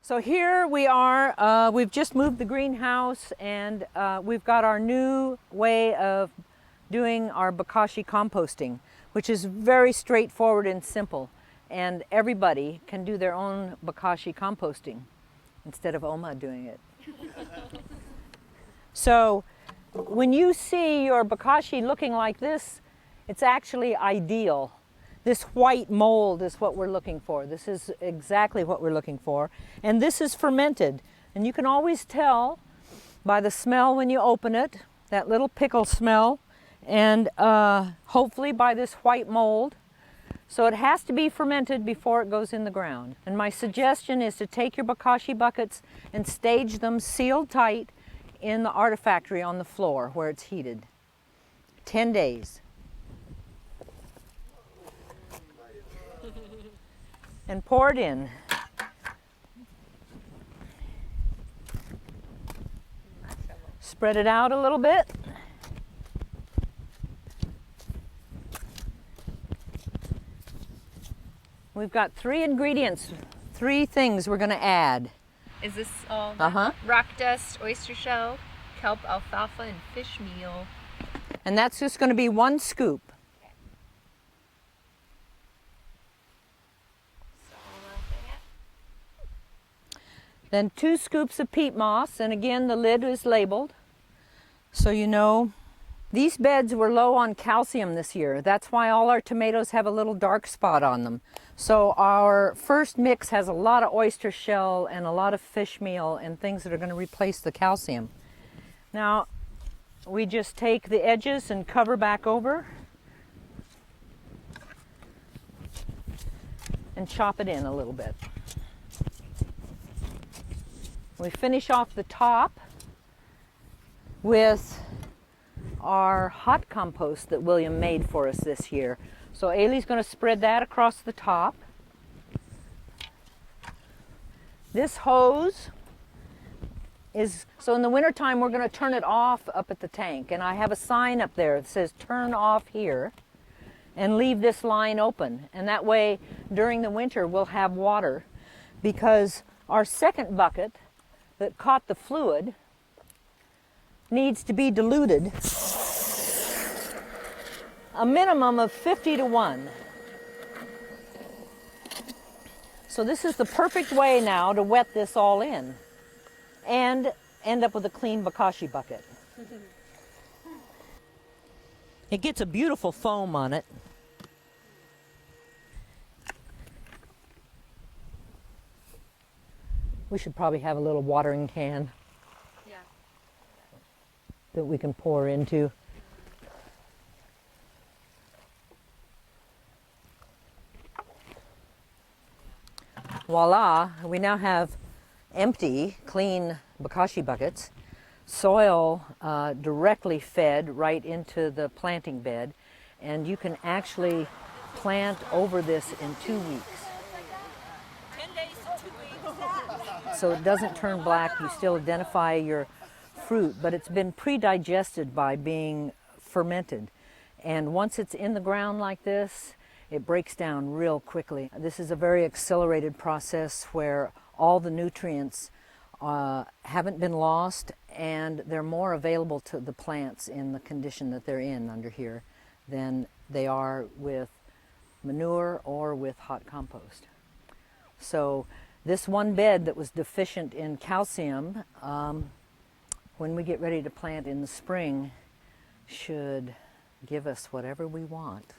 So here we are, we've just moved the greenhouse, and we've got our new way of doing our bokashi composting, which is very straightforward and simple. And everybody can do their own bokashi composting instead of Oma doing it. So when you see your bokashi looking like this, it's actually ideal. This white mold is what we're looking for. This is exactly what we're looking for. And this is fermented. And you can always tell by the smell when you open it, that little pickle smell, and hopefully by this white mold. So it has to be fermented before it goes in the ground. And my suggestion is to take your bokashi buckets and stage them sealed tight in the artifactory on the floor where it's heated. 10 days. And pour it in. Spread it out a little bit. We've got 3 ingredients, 3 things we're going to add. Is this all? Rock dust, oyster shell, kelp, alfalfa, and fish meal. And that's just going to be 1 scoop. Then 2 scoops of peat moss, and again the lid is labeled, so you know. These beds were low on calcium this year. That's why all our tomatoes have a little dark spot on them. So our first mix has a lot of oyster shell and a lot of fish meal and things that are going to replace the calcium. Now we just take the edges and cover back over and chop it in a little bit. We finish off the top with our hot compost that William made for us this year. So Ailey's going to spread that across the top. This hose is, so in the wintertime we're going to turn it off up at the tank, and I have a sign up there that says turn off here and leave this line open, and that way during the winter we'll have water, because our second bucket that caught the fluid needs to be diluted a minimum of 50 to 1. So this is the perfect way now to wet this all in and end up with a clean bokashi bucket. It gets a beautiful foam on it. We should probably have a little watering can that we can pour into. Voila, we now have empty, clean bokashi buckets, soil directly fed right into the planting bed, and you can actually plant over this in 2 weeks. 10 days to 2 weeks. So it doesn't turn black, you still identify your fruit, but it's been pre-digested by being fermented. And once it's in the ground like this, it breaks down real quickly. This is a very accelerated process where all the nutrients haven't been lost, and they're more available to the plants in the condition that they're in under here than they are with manure or with hot compost. So this one bed that was deficient in calcium, when we get ready to plant in the spring, should give us whatever we want.